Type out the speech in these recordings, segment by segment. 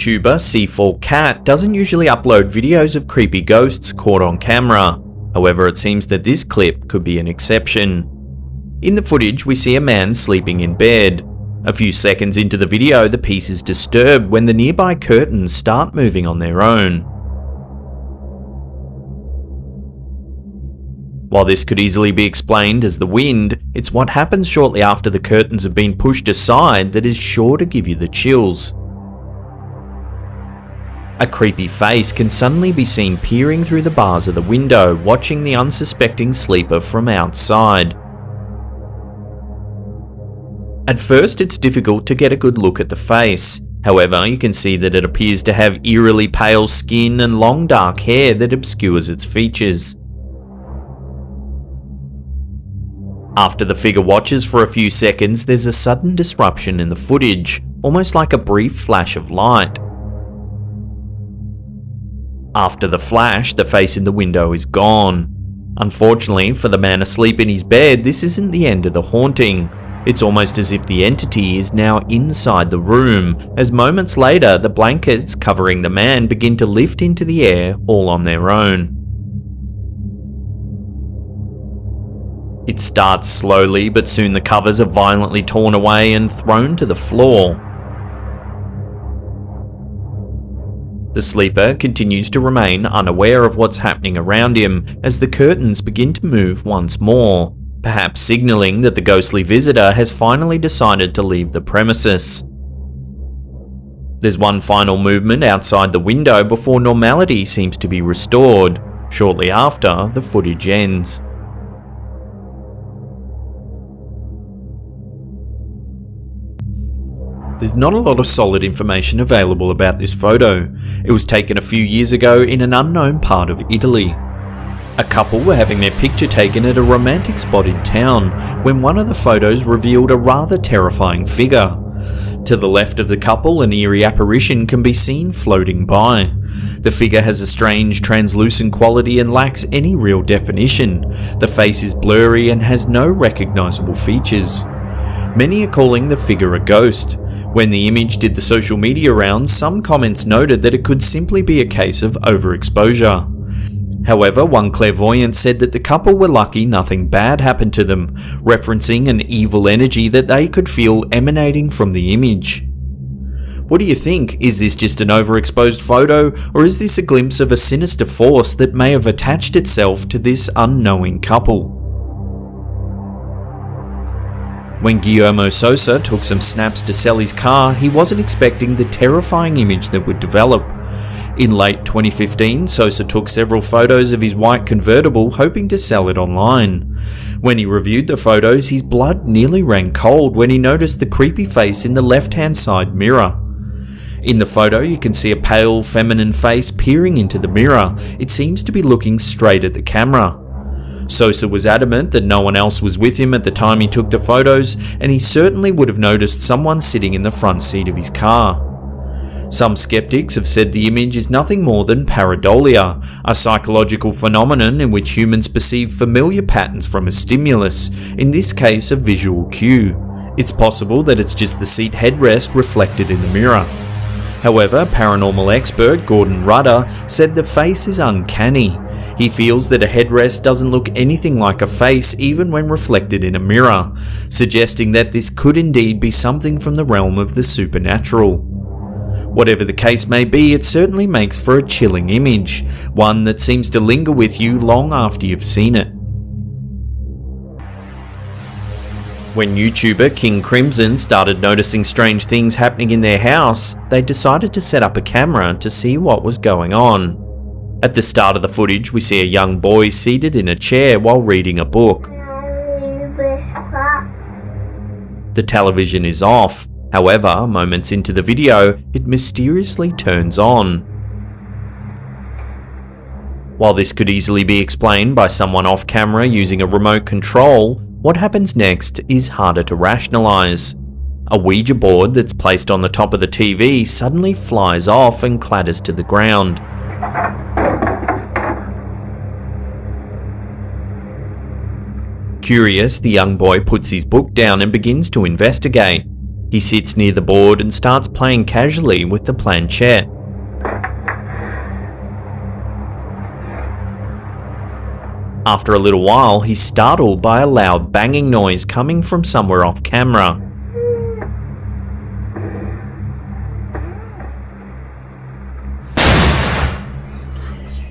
YouTuber C4Cat doesn't usually upload videos of creepy ghosts caught on camera. However, it seems that this clip could be an exception. In the footage, we see a man sleeping in bed. A few seconds into the video, the piece is disturbed when the nearby curtains start moving on their own. While this could easily be explained as the wind, it's what happens shortly after the curtains have been pushed aside that is sure to give you the chills. A creepy face can suddenly be seen peering through the bars of the window, watching the unsuspecting sleeper from outside. At first, it's difficult to get a good look at the face. However, you can see that it appears to have eerily pale skin and long dark hair that obscures its features. After the figure watches for a few seconds, there's a sudden disruption in the footage, almost like a brief flash of light. After the flash, the face in the window is gone. Unfortunately for the man asleep in his bed, this isn't the end of the haunting. It's almost as if the entity is now inside the room, as moments later the blankets covering the man begin to lift into the air all on their own. It starts slowly, but soon the covers are violently torn away and thrown to the floor. The sleeper continues to remain unaware of what's happening around him as the curtains begin to move once more, perhaps signaling that the ghostly visitor has finally decided to leave the premises. There's one final movement outside the window before normality seems to be restored. Shortly after, the footage ends. There's not a lot of solid information available about this photo. It was taken a few years ago in an unknown part of Italy. A couple were having their picture taken at a romantic spot in town when one of the photos revealed a rather terrifying figure. To the left of the couple, an eerie apparition can be seen floating by. The figure has a strange translucent quality and lacks any real definition. The face is blurry and has no recognizable features. Many are calling the figure a ghost. When the image did the social media rounds, some comments noted that it could simply be a case of overexposure. However, one clairvoyant said that the couple were lucky nothing bad happened to them, referencing an evil energy that they could feel emanating from the image. What do you think? Is this just an overexposed photo, or is this a glimpse of a sinister force that may have attached itself to this unknowing couple? When Guillermo Sosa took some snaps to sell his car, he wasn't expecting the terrifying image that would develop. In late 2015, Sosa took several photos of his white convertible, hoping to sell it online. When he reviewed the photos, his blood nearly ran cold when he noticed the creepy face in the left-hand side mirror. In the photo, you can see a pale, feminine face peering into the mirror. It seems to be looking straight at the camera. Sosa was adamant that no one else was with him at the time he took the photos, and he certainly would have noticed someone sitting in the front seat of his car. Some skeptics have said the image is nothing more than pareidolia, a psychological phenomenon in which humans perceive familiar patterns from a stimulus, in this case a visual cue. It's possible that it's just the seat headrest reflected in the mirror. However, paranormal expert Gordon Rudder said the face is uncanny. He feels that a headrest doesn't look anything like a face even when reflected in a mirror, suggesting that this could indeed be something from the realm of the supernatural. Whatever the case may be, it certainly makes for a chilling image, one that seems to linger with you long after you've seen it. When YouTuber King Crimson started noticing strange things happening in their house, they decided to set up a camera to see what was going on. At the start of the footage, we see a young boy seated in a chair while reading a book. The television is off. However, moments into the video, it mysteriously turns on. While this could easily be explained by someone off camera using a remote control, what happens next is harder to rationalize. A Ouija board that's placed on the top of the TV suddenly flies off and clatters to the ground. Curious, the young boy puts his book down and begins to investigate. He sits near the board and starts playing casually with the planchette. After a little while, he's startled by a loud banging noise coming from somewhere off camera.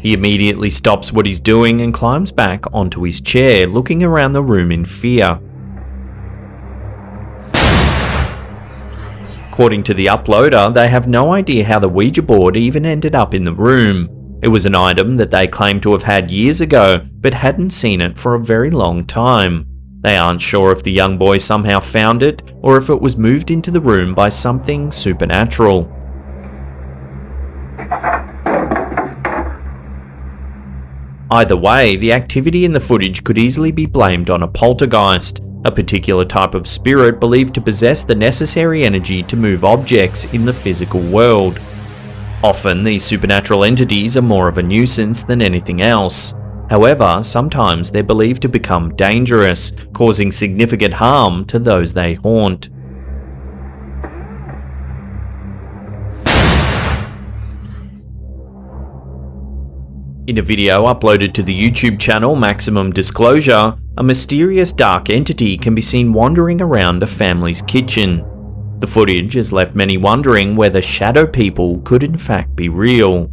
He immediately stops what he's doing and climbs back onto his chair, looking around the room in fear. According to the uploader, they have no idea how the Ouija board even ended up in the room. It was an item that they claim to have had years ago, but hadn't seen it for a very long time. They aren't sure if the young boy somehow found it, or if it was moved into the room by something supernatural. Either way, the activity in the footage could easily be blamed on a poltergeist, a particular type of spirit believed to possess the necessary energy to move objects in the physical world. Often, these supernatural entities are more of a nuisance than anything else. However, sometimes they're believed to become dangerous, causing significant harm to those they haunt. In a video uploaded to the YouTube channel Maximum Disclosure, a mysterious dark entity can be seen wandering around a family's kitchen. The footage has left many wondering whether shadow people could in fact be real.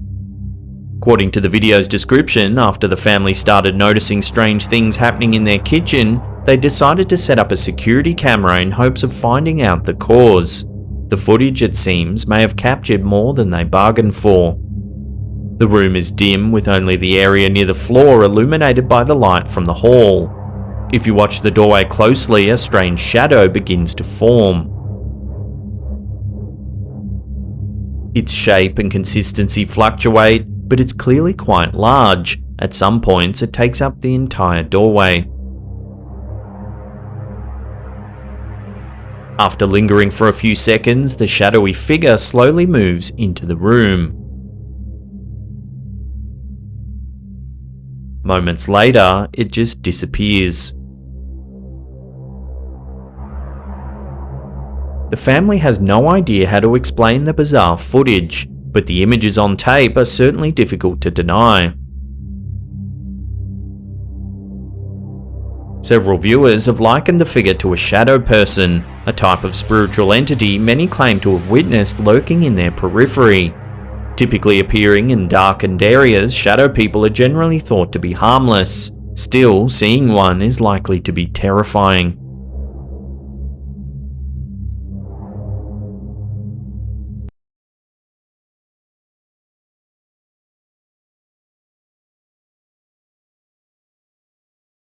According to the video's description, after the family started noticing strange things happening in their kitchen, they decided to set up a security camera in hopes of finding out the cause. The footage, it seems, may have captured more than they bargained for. The room is dim, with only the area near the floor illuminated by the light from the hall. If you watch the doorway closely, a strange shadow begins to form. Its shape and consistency fluctuate, but it's clearly quite large. At some points, it takes up the entire doorway. After lingering for a few seconds, the shadowy figure slowly moves into the room. Moments later, it just disappears. The family has no idea how to explain the bizarre footage, but the images on tape are certainly difficult to deny. Several viewers have likened the figure to a shadow person, a type of spiritual entity many claim to have witnessed lurking in their periphery. Typically appearing in darkened areas, shadow people are generally thought to be harmless. Still, seeing one is likely to be terrifying.